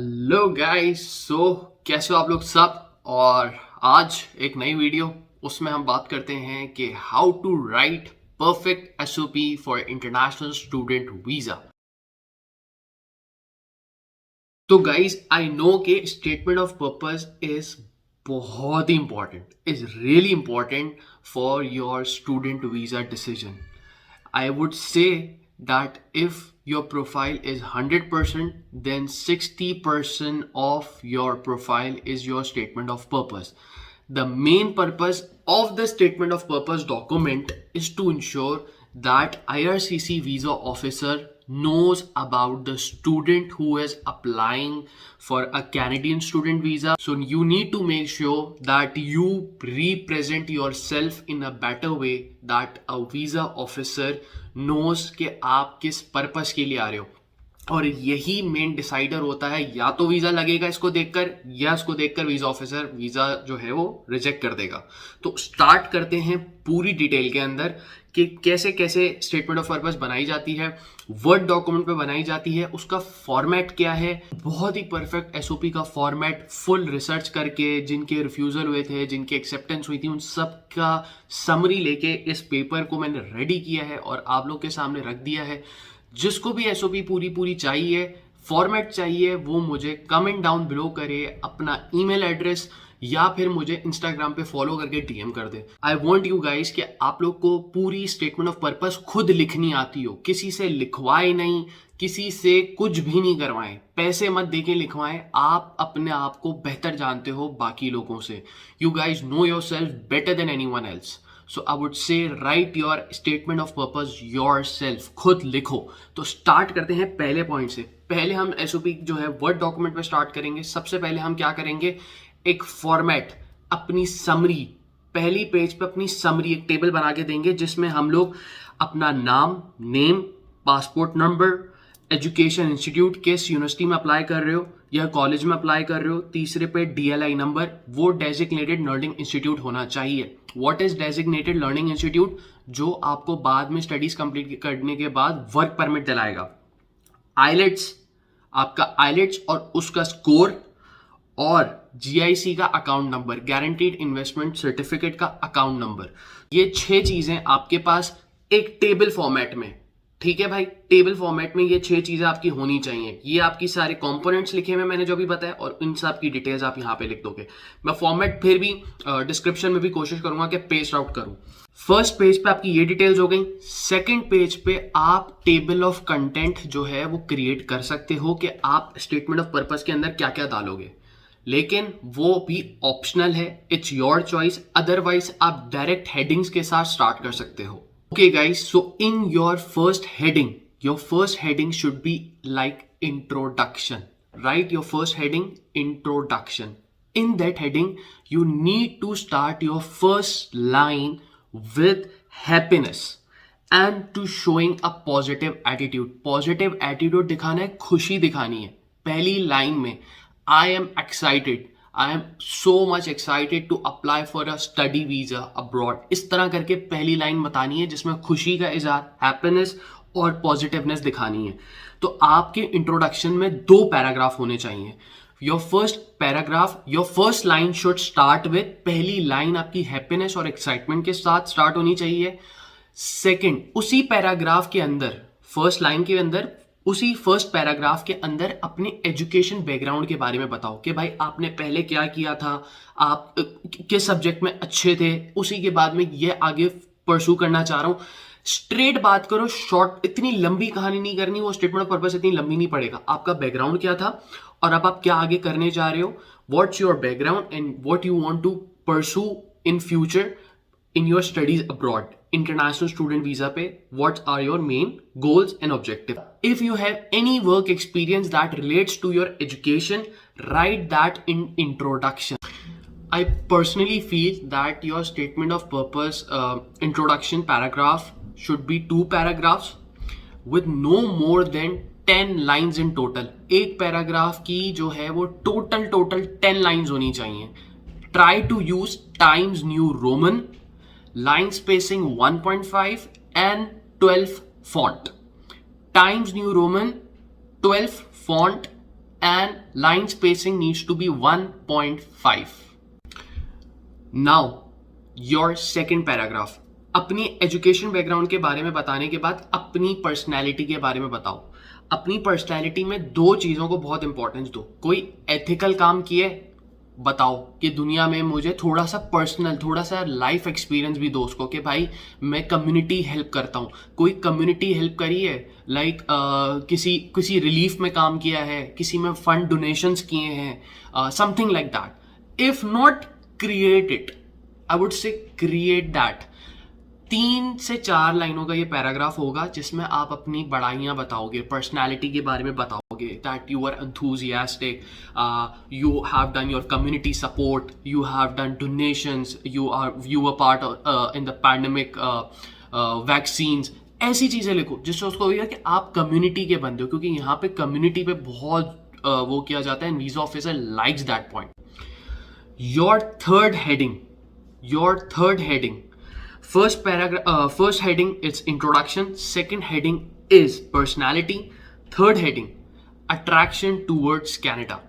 Hello guys, कैसे हो आप लोग सब। और आज एक नई वीडियो, उसमें हम बात करते हैं कि how to write perfect SOP for international student visa. तो गाइस, आई नो कि स्टेटमेंट ऑफ पर्पस इज बहुत ही important, is really important for your student visa decision. I would say that if your profile is 100%, then 60% of your profile is your statement of purpose. The main purpose of the statement of purpose document is to ensure that IRCC visa officer knows about the student who is applying for a Canadian student visa. So you need to make sure that you represent yourself in a better way, that a visa officer knows कि आप किस purpose के लिए आ रहे हो. और यही main decider होता है, या तो वीजा लगेगा इसको देखकर, या इसको देखकर वीजा ऑफिसर वीजा जो है वो रिजेक्ट कर देगा. तो स्टार्ट करते हैं पूरी डिटेल के अंदर कि कैसे कैसे स्टेटमेंट ऑफ पर्पस बनाई जाती है, वर्ड डॉक्यूमेंट पे बनाई जाती है, उसका फॉर्मेट क्या है. बहुत ही परफेक्ट एसओपी का फॉर्मेट, फुल रिसर्च करके, जिनके रिफ्यूजल हुए थे, जिनके एक्सेप्टेंस हुई थी, उन सब का समरी लेके इस पेपर को मैंने रेडी किया है और आप लोग के सामने रख दिया है. जिसको भी एसओपी पूरी चाहिए, फॉर्मेट चाहिए, वो मुझे कमेंट डाउन बिलो करे, अपना ईमेल एड्रेस या फिर मुझे इंस्टाग्राम पे फॉलो करके डीएम कर दे. आई वॉन्ट यू गाइस कि आप लोग को पूरी स्टेटमेंट ऑफ पर्पस खुद लिखनी आती हो, किसी से लिखवाए नहीं, किसी से कुछ भी नहीं करवाएं, पैसे मत देके लिखवाएं. आप अपने आप को बेहतर जानते हो बाकी लोगों से. You guys know your self better than any one else. So I would say right your statement of purpose your self, खुद लिखो. तो स्टार्ट करते हैं पहले पॉइंट से. पहले हम एसओपी जो है वर्ड डॉक्यूमेंट पे स्टार्ट करेंगे. सबसे पहले हम क्या करेंगे, एक फॉर्मेट, अपनी समरी, पहली पेज पे अपनी समरी एक टेबल बना के देंगे जिसमें हम लोग अपना नाम, name, passport number, education institute, किस यूनिवर्सिटी में अप्लाई कर रहे हो या कॉलेज में अप्लाई कर रहे हो, तीसरे पे डीएलआई नंबर, वो डेजिग्नेटेड लर्निंग इंस्टीट्यूट होना चाहिए. What is designated learning institute? जो आपको बाद में स्टडीज कंप्लीट करने के बाद वर्क परमिट दिलाएगा. आईलेट्स, आपका आईलेट्स और उसका स्कोर, और जीआईसी का account number, guaranteed investment certificate का अकाउंट नंबर. ये 6 चीजें आपके पास एक टेबल फॉर्मेट में, ठीक है भाई, टेबल फॉर्मेट में ये 6 चीजें आपकी होनी चाहिए. ये आपकी सारे कंपोनेंट्स लिखे हुए मैंने जो भी बताया, और इन सब की डिटेल्स आप यहां पे लिख दोगे. मैं फॉर्मेट फिर भी डिस्क्रिप्शन में भी कोशिश करूंगा कि पेस्ट आउट करूं. फर्स्ट पेज पे आपकी ये डिटेल्स हो गई. सेकंड पेज पे आप टेबल ऑफ कंटेंट जो है वो क्रिएट कर सकते हो कि आप स्टेटमेंट ऑफ पर्पस के अंदर क्या क्या डालोगे, लेकिन वो भी ऑप्शनल है, इट्स योर चॉइस. अदरवाइज आप डायरेक्ट हेडिंग्स के साथ स्टार्ट कर सकते हो. Okay guys, so in your first heading should be like introduction. Write your first heading, introduction. In that heading, you need to start your first line with happiness and to showing a positive attitude. Positive attitude दिखाना है, खुशी दिखानी है. पहली line में I am excited, I am so much excited to apply for a study visa abroad. इस तरह करके पहली लाइन बतानी है जिसमें खुशी का इजहार, हैप्पीनेस और पॉजिटिवनेस दिखानी है. तो आपके इंट्रोडक्शन में 2 पैराग्राफ होने चाहिए. Your first paragraph, your first line should start with, पहली लाइन आपकी हैप्पीनेस और एक्साइटमेंट के साथ स्टार्ट होनी चाहिए. सेकेंड, उसी पैराग्राफ के अंदर, फर्स्ट लाइन के अंदर, उसी फर्स्ट पैराग्राफ के अंदर अपने एजुकेशन बैकग्राउंड के बारे में बताओ कि भाई आपने पहले क्या किया था, आप किस सब्जेक्ट में अच्छे थे, उसी के बाद में ये आगे परसू करना चाह रहा हूं. स्ट्रेट बात करो, शॉर्ट, इतनी लंबी कहानी नहीं करनी. वो स्टेटमेंट ऑफ पर्पस इतनी लंबी नहीं पड़ेगा. आपका बैकग्राउंड क्या था और अब आप क्या आगे करने जा रहे हो, what's your background and what you want to pursue in future in your studies abroad, international student visa pe, what are your main goals and objective. If you have any work experience that relates to your education, write that in introduction. I personally feel that your statement of purpose introduction paragraph should be 2 paragraphs with no more than 10 lines in total. एक paragraph की जो है वो total 10 lines होनी चाहिए. Try to use Times New Roman, line spacing 1.5 and 12 font. Times New Roman 12 font and line spacing needs to be 1.5. Now your second paragraph, अपनी education background के बारे में बताने के बाद अपनी पर्सनैलिटी के बारे में बताओ. अपनी पर्सनैलिटी में दो चीजों को बहुत इंपॉर्टेंस दो. कोई एथिकल काम किए, बताओ कि दुनिया में मुझे थोड़ा सा पर्सनल, थोड़ा सा लाइफ एक्सपीरियंस भी दो उसको कि भाई मैं कम्युनिटी हेल्प करता हूँ. कोई कम्युनिटी हेल्प करी है, लाइक किसी रिलीफ में काम किया है, किसी में फंड डोनेशंस किए हैं, something like that. If not, create it. I would say create that. 3 से 4 लाइनों का ये पैराग्राफ होगा जिसमें आप अपनी बड़ाइयाँ बताओगे, पर्सनालिटी के बारे में बताओगे, that you are enthusiastic, you have done your community support, you have done donations, you were part of in the pandemic vaccines. ऐसी चीज़ें लिखो जिससे उसको होगा कि आप कम्युनिटी के बंदे हो, क्योंकि यहाँ पे कम्युनिटी पे बहुत वो किया जाता है. Visa officer likes that point. Your third heading, first heading is introduction, second heading is personality, third heading attraction towards Canada.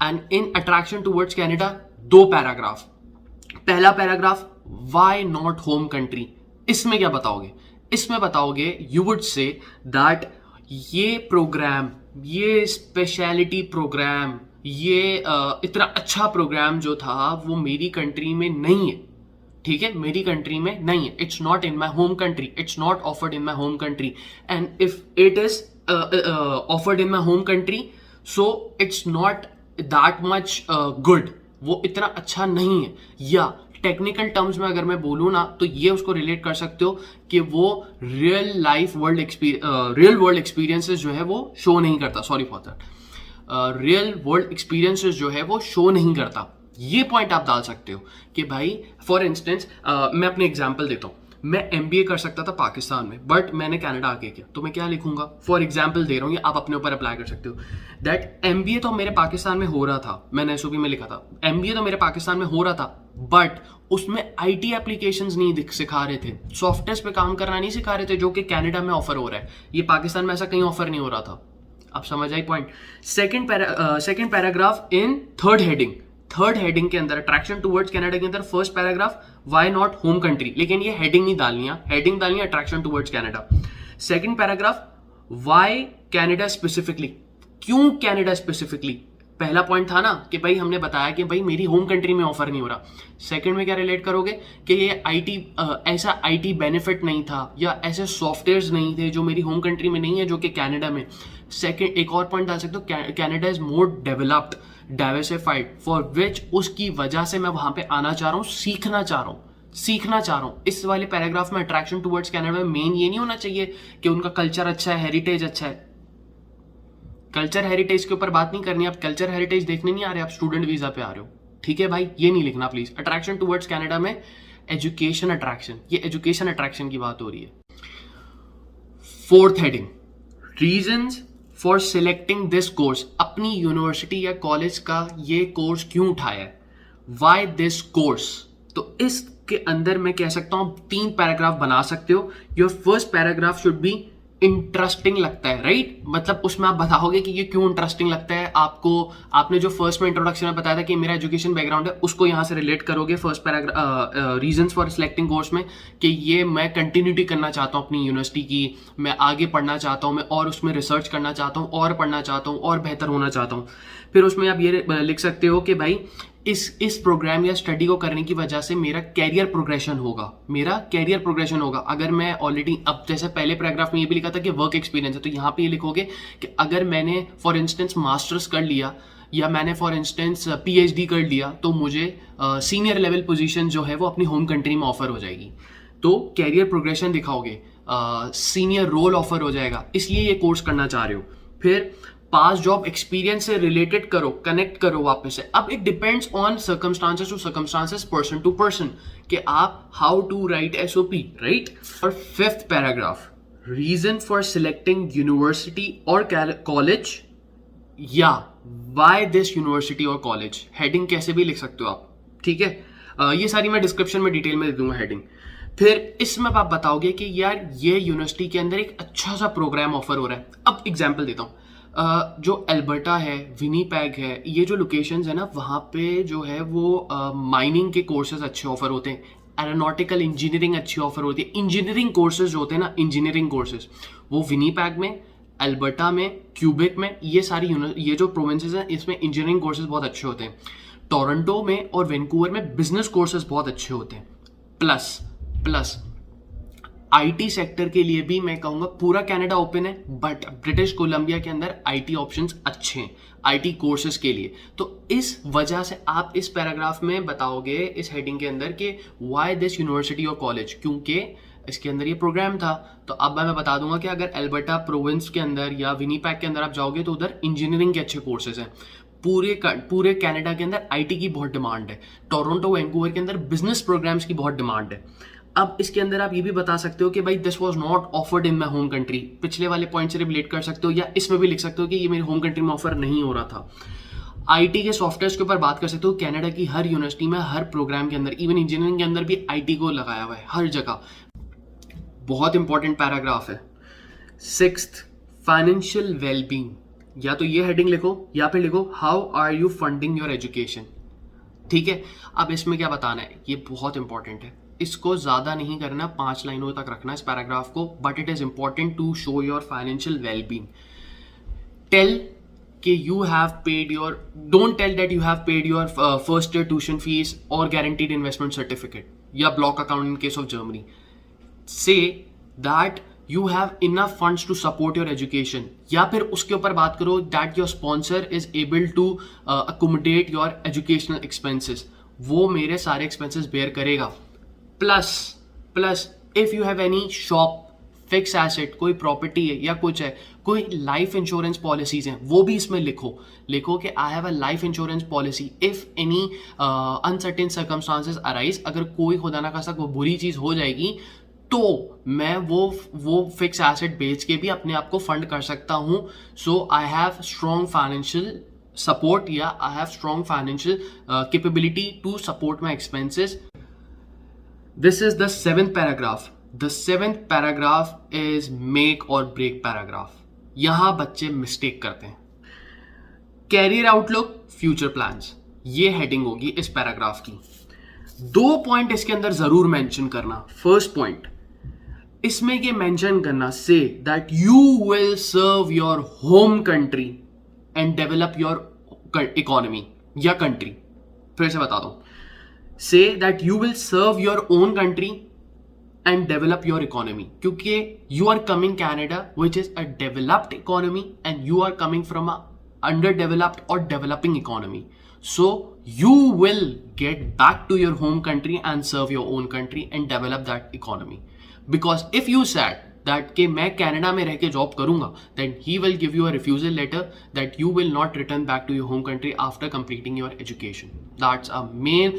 And in attraction towards Canada, 2 paragraph. पहला paragraph, why not home country. इसमें क्या बताओगे? इसमें बताओगे you would say that ये programme, ये speciality programme, ये इतना अच्छा प्रोग्राम जो था वो मेरी कंट्री में नहीं है. ठीक है, मेरी कंट्री में नहीं है. It's not in my home country, it's not offered in my home country. And if it is offered in my home country, so it's not that much good. वो इतना अच्छा नहीं है. या टेक्निकल टर्म्स में अगर मैं बोलूँ ना, तो ये उसको रिलेट कर सकते हो कि वो रियल वर्ल्ड एक्सपीरियंसेस जो है वो शो नहीं करता. Sorry for that. Real world experiences जो है वो शो नहीं करता. ये पॉइंट आप डाल सकते हो कि भाई फॉर इंस्टेंस मैं अपने एग्जांपल देता हूँ. मैं एमबीए कर सकता था पाकिस्तान में, बट मैंने कनाडा आके किया, तो मैं क्या लिखूंगा? फॉर एग्जांपल दे रहा हूँ, ये आप अपने ऊपर अप्लाई कर सकते हो. दैट एमबीए तो मेरे पाकिस्तान में हो रहा था, मैंने एसओपी में लिखा था, एमबीए तो मेरे पाकिस्तान में हो रहा था, बट उसमें आईटी एप्लीकेशंस नहीं सिखा रहे थे, सॉफ्टवेयर पे काम करना नहीं सिखा रहे थे, जो कि कनाडा में ऑफर हो रहा है. ये पाकिस्तान में ऐसा कहीं ऑफर नहीं हो रहा था. आप समझ I point. Second paragraph in third heading के अंदर, अट्रैक्शन टुवर्ड्स कनाडा के अंदर, first paragraph why not home country. लेकिन ये हेडिंग नहीं डालनी है, हेडिंग डालनी है attraction towards Canada. Second paragraph, why Canada specifically, क्यों कनाडा स्पेसिफिकली. पहला पॉइंट था ना कि भाई हमने बताया कि भाई मेरी होम कंट्री में ऑफर नहीं हो रहा. सेकंड में क्या रिलेट करोगे कि ये ऐसा आईटी बेनिफिट नहीं था, या ऐसे सॉफ्टवेयर्स नहीं थे जो मेरी होम कंट्री में नहीं है, जो कि कनाडा में. सेकंड एक और पॉइंट डाल सकते हो, Canada is more developed, diversified, for which उसकी वजह से मैं वहां पे आना चाह रहा हूँ, सीखना चाह रहा हूँ. इस वाले पैराग्राफ में अट्रैक्शन टुवर्ड्स कनाडा में मेन ये नहीं होना चाहिए कि उनका कल्चर अच्छा है, हेरिटेज अच्छा है. कल्चर हेरिटेज के ऊपर बात नहीं करनी. आप कल्चर हेरिटेज देखने नहीं आ रहे, आप स्टूडेंट वीजा पे आ रहे हो. ठीक है भाई, ये नहीं लिखना प्लीज. अट्रैक्शन टुवर्ड्स कनाडा में एजुकेशन अट्रैक्शन, ये एजुकेशन अट्रैक्शन की बात हो रही है. Fourth heading, reasons for selecting this course. अपनी यूनिवर्सिटी या कॉलेज का ये कोर्स क्यों उठाया है, वाई दिस कोर्स. तो इसके अंदर मैं कह सकता हूं 3 पैराग्राफ बना सकते हो. Your first paragraph should be interesting लगता है, राइट. मतलब उसमें आप बताओगे कि ये क्यों इंटरेस्टिंग लगता है आपको. आपने जो फर्स्ट में इंट्रोडक्शन में बताया था कि मेरा एजुकेशन बैकग्राउंड है, उसको यहाँ से रिलेट करोगे first paragraph, reasons for selecting course में, कि ये मैं कंटिन्यूटी करना चाहता हूँ अपनी यूनिवर्सिटी की, मैं आगे पढ़ना चाहता हूँ, मैं और उसमें रिसर्च करना चाहता हूँ, और पढ़ना चाहता हूँ, और बेहतर होना चाहता हूँ. फिर उसमें आप ये लिख सकते हो कि भाई इस प्रोग्राम या स्टडी को करने की वजह से मेरा कैरियर प्रोग्रेशन होगा. अगर मैं ऑलरेडी, अब जैसे पहले पैराग्राफ में ये भी लिखा था कि वर्क एक्सपीरियंस है, तो यहाँ पे ये लिखोगे कि अगर मैंने फॉर इंस्टेंस मास्टर्स कर लिया, या मैंने फॉर इंस्टेंस पीएचडी कर लिया, तो मुझे सीनियर लेवल पोजीशन जो है वो अपनी होम कंट्री में ऑफर हो जाएगी. तो कैरियर प्रोग्रेशन दिखाओगे, सीनियर रोल ऑफर हो जाएगा, इसलिए ये कोर्स करना चाह रहे हो. फिर पास जॉब एक्सपीरियंस से रिलेटेड करो, कनेक्ट करो वापस से. अब it depends on circumstances to circumstances, person to person, कि आप how to write SOP, right. और fifth paragraph, reason for selecting university और कॉलेज, या व्हाई दिस यूनिवर्सिटी और कॉलेज. हेडिंग कैसे भी लिख सकते हो आप, ठीक है. ये सारी मैं डिस्क्रिप्शन में डिटेल में दे दूंगा हेडिंग. फिर इसमें आप बताओगे कि यार ये यूनिवर्सिटी के अंदर एक अच्छा सा प्रोग्राम ऑफर हो रहा है. अब एग्जाम्पल देता हूँ. जो एल्बर्टा है, विनीपेग है, ये जो लोकेशंस है ना, वहाँ पे जो है वो माइनिंग के कोर्सेज अच्छे ऑफर होते हैं, एरोनॉटिकल इंजीनियरिंग अच्छी ऑफर होती है। इंजीनियरिंग कोर्सेज जो होते हैं ना, इंजीनियरिंग कोर्सेज वो विनीपेग में, एल्बर्टा में, क्यूबेक में, ये जो प्रोविंसेस हैं इसमें इंजीनियरिंग कोर्सेज बहुत अच्छे होते हैं। टोरंटो में और वैंकूवर में बिजनेस कोर्सेज बहुत अच्छे होते हैं। प्लस आईटी सेक्टर के लिए भी मैं कहूंगा पूरा कनाडा ओपन है, बट ब्रिटिश कोलंबिया के अंदर आईटी ऑप्शंस अच्छे हैं आईटी कोर्सेज के लिए। तो इस वजह से आप इस पैराग्राफ में बताओगे इस हेडिंग के अंदर कि व्हाई दिस यूनिवर्सिटी और कॉलेज, क्योंकि इसके अंदर ये प्रोग्राम था। तो अब मैं बता दूंगा कि अगर एल्बर्टा प्रोविंस के अंदर या विनीपेग के अंदर आप जाओगे तो उधर इंजीनियरिंग के अच्छे कोर्सेज हैं। पूरे कनाडा के अंदर आईटी की बहुत डिमांड है। टोरंटो, वैंकूवर के अंदर बिजनेस प्रोग्राम्स की बहुत डिमांड है। अब इसके अंदर आप ये भी बता सकते हो कि भाई this was not offered in my home country, पिछले वाले पॉइंट से रिलेट कर सकते हो, या इसमें भी लिख सकते हो कि ये मेरी होम कंट्री में ऑफर नहीं हो रहा था। आईटी के सॉफ्टवेयर के ऊपर बात कर सकते हो। कनाडा की हर यूनिवर्सिटी में, हर प्रोग्राम के अंदर, इवन इंजीनियरिंग के अंदर भी आईटी को लगाया हुआ है हर जगह। बहुत इंपॉर्टेंट पैराग्राफ है। 6th, financial wellbeing. या तो ये हेडिंग लिखो या फिर लिखो how are you funding your education. ठीक है, अब इसमें क्या बताना है, ये बहुत इंपॉर्टेंट है। इसको ज्यादा नहीं करना, 5 लाइनों तक रखना इस पैराग्राफ को, but it is important to show your financial wellbeing. Tell कि you have paid your, don't tell that you have paid your first year tuition fees और गारंटीड इन्वेस्टमेंट सर्टिफिकेट या block account in case of Germany. Say that you have enough funds to support your education, या फिर उसके ऊपर बात करो that your sponsor is able to accommodate your educational expenses, वो मेरे सारे expenses bear करेगा। Plus if you have any shop, fix asset, कोई प्रॉपर्टी है या कुछ है, कोई लाइफ इंश्योरेंस पॉलिसीज हैं, वो भी इसमें लिखो कि I have a life insurance policy if any uncertain circumstances arise, अगर कोई खुदा ना खास्ता कोई बुरी चीज हो जाएगी तो मैं वो फिक्स एसेट बेच के भी अपने आप को फंड कर सकता हूं। So I have strong financial support, या I have strong financial capability to support my expenses. This is the 7th paragraph. The 7th paragraph is make or break paragraph. यहां बच्चे मिस्टेक करते हैं। कैरियर आउटलुक, फ्यूचर प्लान्स, ये heading होगी इस paragraph की। 2 point इसके अंदर जरूर मेंशन करना। फर्स्ट पॉइंट, इसमें ये मेंशन करना, say that you will serve your home country and develop your economy या कंट्री। फिर से बता दो, say that you will serve your own country and develop your economy, क्योंकि you are coming Canada which is a developed economy and you are coming from a under developed or developing economy. So you will get back to your home country and serve your own country and develop that economy. Because if you said that कि मैं Canada में रह के job करूंगा, then he will give you a refusal letter that you will not return back to your home country after completing your education. That's a main.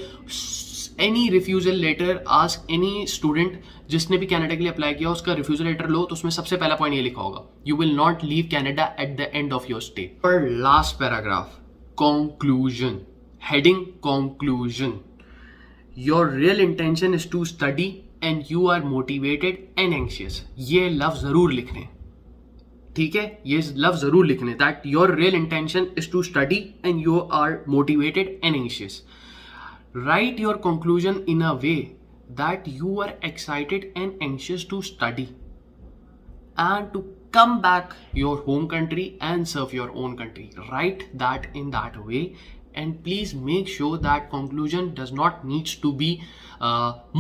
Any refusal letter, ask any student जिसने भी Canada के लिए apply किया, उसका refusal letter लो तो उसमें सबसे पहला पॉइंट ये लिखा होगा, you will not leave Canada at the end of your stay. For last paragraph, conclusion. Heading conclusion. Your real intention is to study and you are motivated and anxious. ये लफ्ज जरूर लिखने, ठीक है, ये लफ्ज जरूर लिखने, that your real intention is to study and you are motivated and anxious. Write your conclusion in a way that you are excited and anxious to study and to come back your home country and serve your own country. Write that in that way, and please make sure that conclusion does not needs to be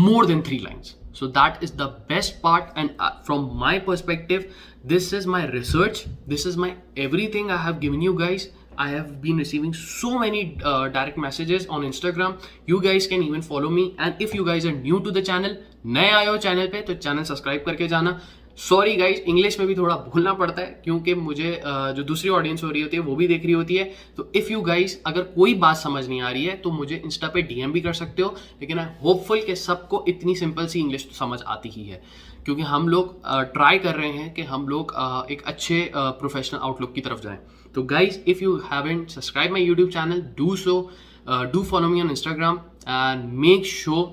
more than 3 lines. So that is the best part, and from my perspective, this is my research, this is my everything I have given you guys. I have been receiving so many direct messages on Instagram. You guys can even follow me, and if you guys are new to the channel, नए आए हो channel पे तो channel subscribe करके जाना. Sorry guys, English में भी थोड़ा बोलना पड़ता है क्योंकि मुझे जो दूसरी ऑडियंस हो रही होती है वो भी देख रही होती है. तो इफ़ यू गाइज अगर कोई बात समझ नहीं आ रही है तो मुझे इंस्टा पे डीएम भी कर सकते हो, लेकिन आई होपफुल कि सबको इतनी सिंपल सी इंग्लिश तो समझ आती ही है, क्योंकि हम लोग ट्राई कर रहे हैं कि हम लोग एक अच्छे प्रोफेशनल आउटलुक की तरफ जाएं. तो guys, if you haven't subscribe my YouTube channel, do so, do follow me on Instagram and make sure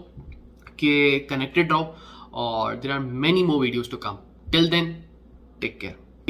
कि कनेक्टेड रहो, और there are many more videos to come. Till then, take care.